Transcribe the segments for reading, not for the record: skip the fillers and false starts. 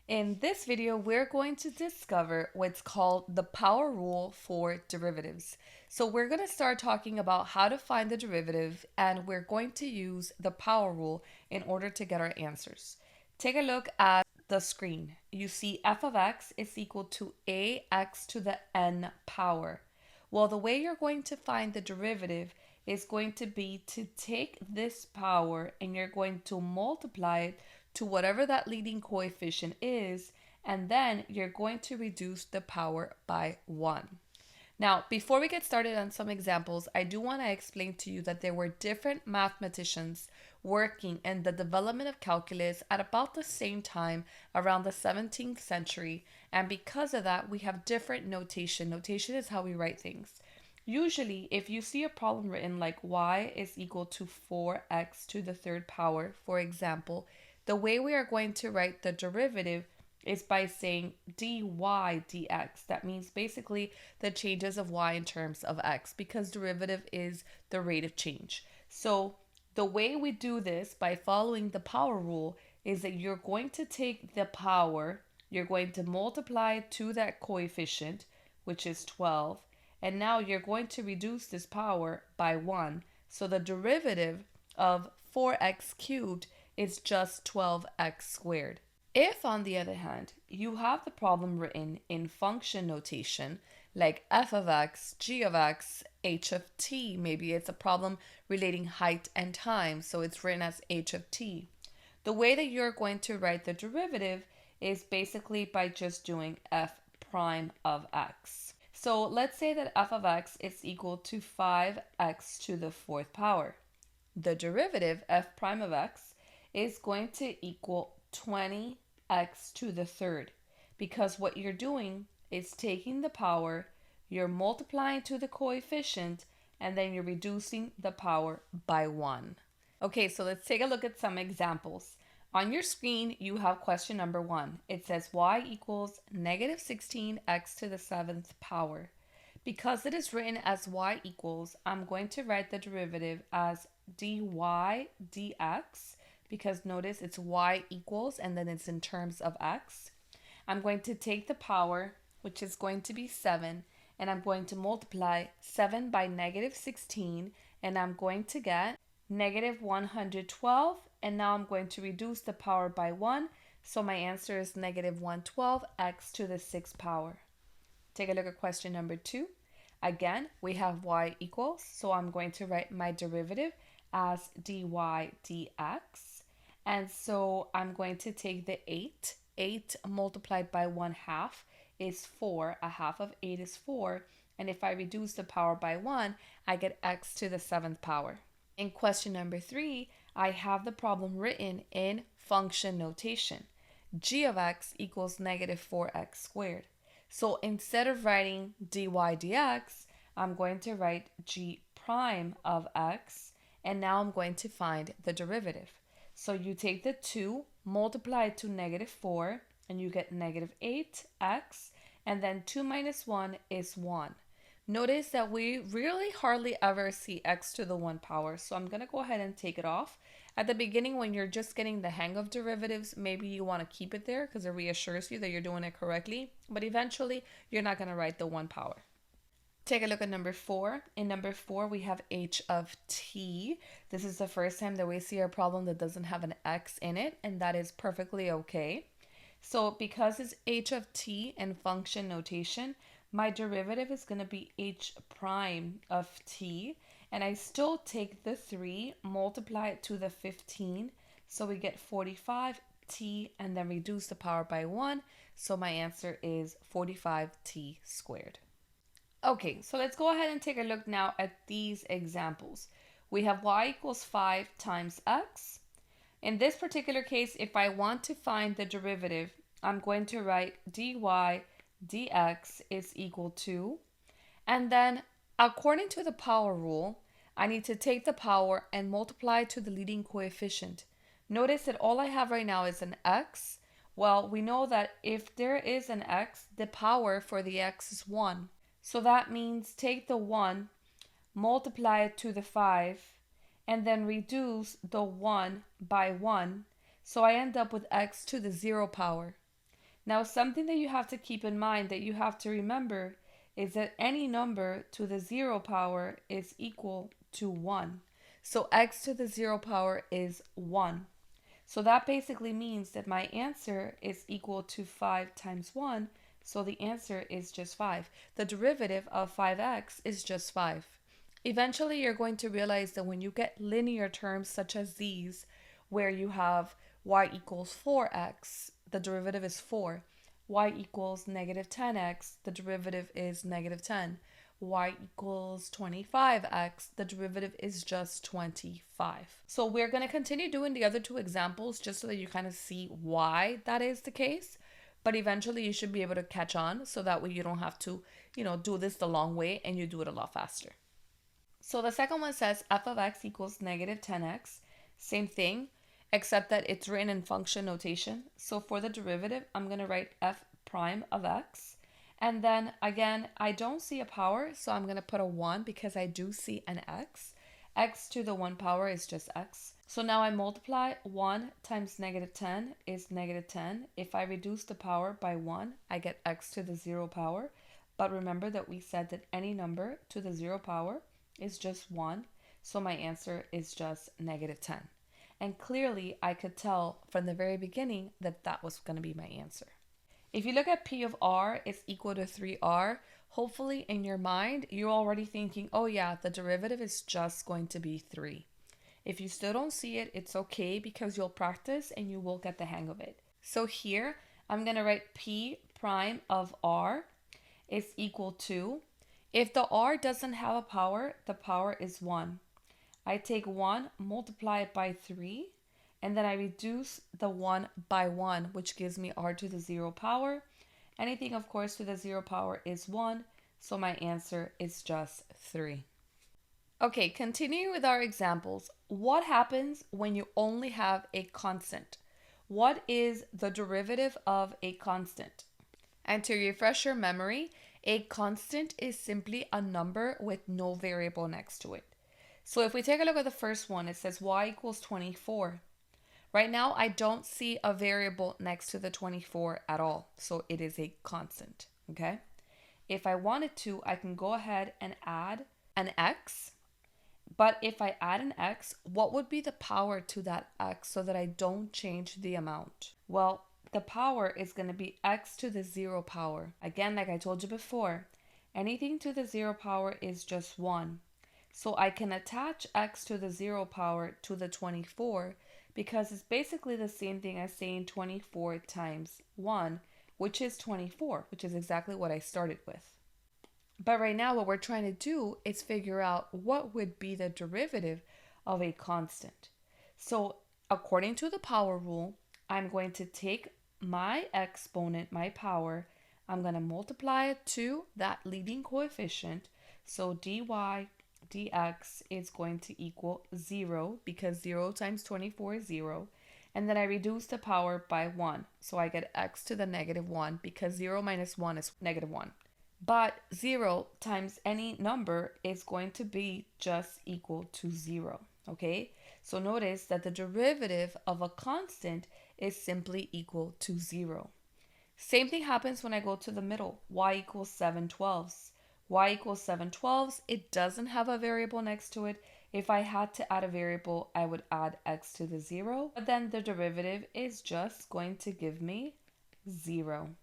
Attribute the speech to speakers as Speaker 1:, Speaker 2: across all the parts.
Speaker 1: In this video, we're going to discover what's called the power rule for derivatives. So we're going to start talking about how to find the derivative, and we're going to use the power rule in order to get our answers. Take a look at the screen. You see f of x is equal to ax to the n power. Well, the way you're going to find the derivative is going to be to take this power and you're going to multiply it to whatever that leading coefficient is, and then you're going to reduce the power by 1. Now, before we get started on some examples, I do want to explain to you that there were different mathematicians working in the development of calculus at about the same time around the 17th century, and because of that, we have different notation. Notation is how we write things. Usually, if you see a problem written like y is equal to 4x to the third power, for example, the way we are going to write the derivative is by saying dy dx. That means basically the changes of y in terms of x, because derivative is the rate of change. So the way we do this by following the power rule is that you're going to take the power, you're going to multiply to that coefficient, which is 12, and now you're going to reduce this power by 1. So the derivative of 4x cubed is just 12x squared. If, on the other hand, you have the problem written in function notation, like f of x, g of x, h of t, maybe it's a problem relating height and time, so it's written as h of t. The way that you're going to write the derivative is basically by just doing f prime of x. So let's say that f of x is equal to 5x to the fourth power. The derivative, f prime of x, is going to equal 20x to the third, because what you're doing is taking the power, you're multiplying to the coefficient, and then you're reducing the power by 1. Okay, so let's take a look at some examples. On your screen, you have question number 1. It says y equals negative 16x to the 7th power. Because it is written as y equals, I'm going to write the derivative as dy dx, because notice it's y equals and then it's in terms of x. I'm going to take the power, which is going to be 7, and I'm going to multiply 7 by negative 16, and I'm going to get negative 112, and now I'm going to reduce the power by 1, so my answer is negative 112x to the 6th power. Take a look at question number 2. Again, we have y equals, so I'm going to write my derivative as dy dx. And so I'm going to take the 8. 8 multiplied by 1/2 is 4. A half of 8 is 4. And if I reduce the power by 1, I get x to the 7th power. In question number 3, I have the problem written in function notation. G of x equals negative 4x squared. So instead of writing dy dx, I'm going to write g prime of x, and now I'm going to find the derivative. So you take the 2, multiply it to negative 4, and you get negative 8x, and then 2 minus 1 is 1. Notice that we really hardly ever see x to the 1 power, so I'm going to go ahead and take it off. At the beginning, when you're just getting the hang of derivatives, maybe you want to keep it there because it reassures you that you're doing it correctly, but eventually you're not going to write the 1 power. Take a look at number 4. In number 4, we have h of t. This is the first time that we see a problem that doesn't have an x in it, and that is perfectly okay. So because it's h of t in function notation, my derivative is going to be h prime of t, and I still take the 3, multiply it to the 15, so we get 45t, and then reduce the power by 1, so my answer is 45t squared. Okay, so let's go ahead and take a look now at these examples. We have y equals 5 times x. In this particular case, if I want to find the derivative, I'm going to write dy dx is equal to, and then according to the power rule, I need to take the power and multiply to the leading coefficient. Notice that all I have right now is an x. Well, we know that if there is an x, the power for the x is 1. So that means take the 1, multiply it to the 5, and then reduce the 1 by 1. So I end up with x to the 0 power. Now, something that you have to keep in mind, that you have to remember, is that any number to the 0 power is equal to 1. So x to the 0 power is 1. So that basically means that my answer is equal to 5 times 1. So the answer is just 5. The derivative of 5x is just 5. Eventually, you're going to realize that when you get linear terms such as these, where you have y equals 4x, the derivative is 4. Y equals negative 10x, the derivative is negative 10. Y equals 25x, the derivative is just 25. So we're going to continue doing the other two examples just so that you kind of see why that is the case. But eventually you should be able to catch on, so that way you don't have to, do this the long way and you do it a lot faster. So the second one says f of x equals negative 10x. Same thing, except that it's written in function notation. So for the derivative, I'm going to write f prime of x. And then again, I don't see a power, so I'm going to put a 1 because I do see an x. X to the 1 power is just x. So now I multiply 1 times negative 10 is negative 10. If I reduce the power by 1, I get x to the 0 power. But remember that we said that any number to the 0 power is just 1. So my answer is just negative 10. And clearly I could tell from the very beginning that that was going to be my answer. If you look at P of R is equal to 3R, hopefully in your mind, you're already thinking, oh yeah, the derivative is just going to be 3. If you still don't see it, it's okay because you'll practice and you will get the hang of it. So here, I'm going to write P prime of R is equal to, if the R doesn't have a power, the power is 1. I take 1, multiply it by 3, and then I reduce the 1 by 1, which gives me R to the 0 power. Anything, of course, to the 0 power is 1, so my answer is just 3. Okay, continuing with our examples. What happens when you only have a constant? What is the derivative of a constant? And to refresh your memory, a constant is simply a number with no variable next to it. So if we take a look at the first one, it says y equals 24. Right now, I don't see a variable next to the 24 at all, so it is a constant, okay? If I wanted to, I can go ahead and add an x, but if I add an x, what would be the power to that x so that I don't change the amount? Well, the power is going to be x to the 0 power. Again, like I told you before, anything to the 0 power is just 1. So I can attach x to the 0 power to the 24 because it's basically the same thing as saying 24 times 1, which is 24, which is exactly what I started with. But right now what we're trying to do is figure out what would be the derivative of a constant. So according to the power rule, I'm going to take my exponent, my power, I'm going to multiply it to that leading coefficient. So dy dx is going to equal 0 because 0 times 24 is 0. And then I reduce the power by 1. So I get x to the negative 1 because 0 minus 1 is negative 1. But 0 times any number is going to be just equal to 0. Okay? So notice that the derivative of a constant is simply equal to 0. Same thing happens when I go to the middle. Y equals 7/12. Y equals 7/12. It doesn't have a variable next to it. If I had to add a variable, I would add x to the 0. But then the derivative is just going to give me 0.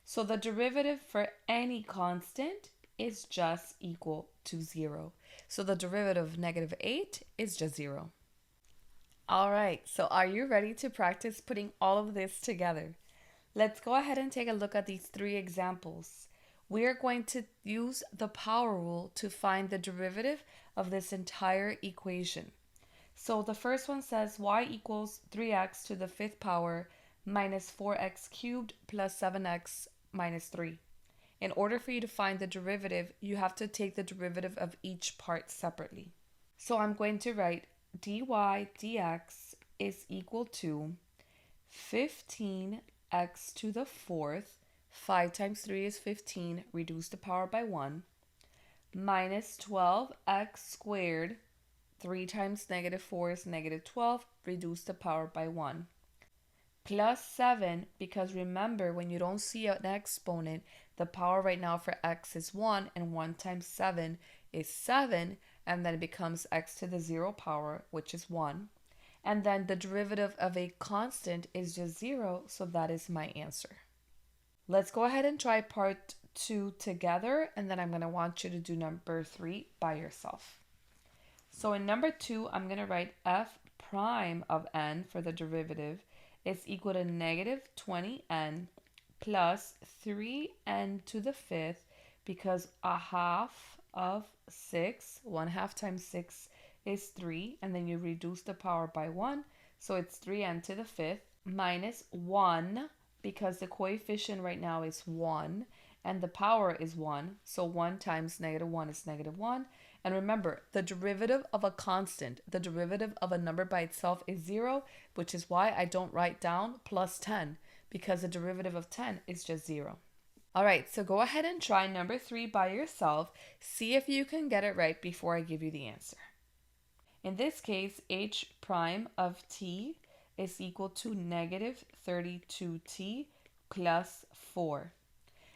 Speaker 1: So the derivative for any constant is just equal to 0. So the derivative of -8 is just 0. All right, so are you ready to practice putting all of this together? Let's go ahead and take a look at these 3 examples. We are going to use the power rule to find the derivative of this entire equation. So the first one says y equals 3x to the 5th power minus 4x cubed plus 7x minus 3. In order for you to find the derivative, you have to take the derivative of each part separately. So I'm going to write dy dx is equal to 15x to the 4th, 5 times 3 is 15, reduce the power by 1, minus 12x squared, 3 times -4 is -12, reduce the power by 1, plus 7, because remember, when you don't see an exponent, the power right now for x is 1, and 1 times 7 is 7, and then it becomes x to the 0 power, which is 1. And then the derivative of a constant is just 0, so that is my answer. Let's go ahead and try part 2 together, and then I'm going to want you to do number 3 by yourself. So in number 2, I'm going to write f prime of n for the derivative is equal to negative 20n plus 3n to the 5th, because a half of 6, 1/2 times 6 is 3, and then you reduce the power by 1, so it's 3n to the 5th, minus 1, because the coefficient right now is 1, and the power is 1, so 1 times negative 1 is negative 1. And remember, the derivative of a constant, the derivative of a number by itself is 0, which is why I don't write down plus 10, because the derivative of 10 is just 0. All right, so go ahead and try number 3 by yourself. See if you can get it right before I give you the answer. In this case, h prime of t is equal to negative 32t plus 4.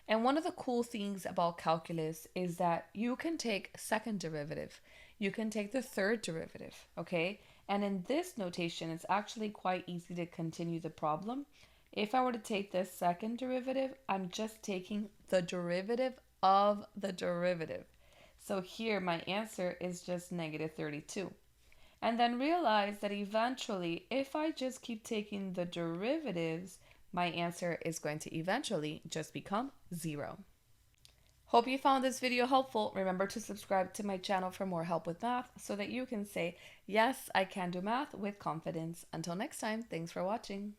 Speaker 1: And one of the cool things about calculus is that you can take second derivative, you can take the third derivative, okay? And in this notation, it's actually quite easy to continue the problem. If I were to take this second derivative, I'm just taking the derivative of the derivative. So here my answer is just negative 32. And then realize that eventually, if I just keep taking the derivatives, my answer is going to eventually just become 0. Hope you found this video helpful. Remember to subscribe to my channel for more help with math so that you can say, yes, I can do math with confidence. Until next time, thanks for watching.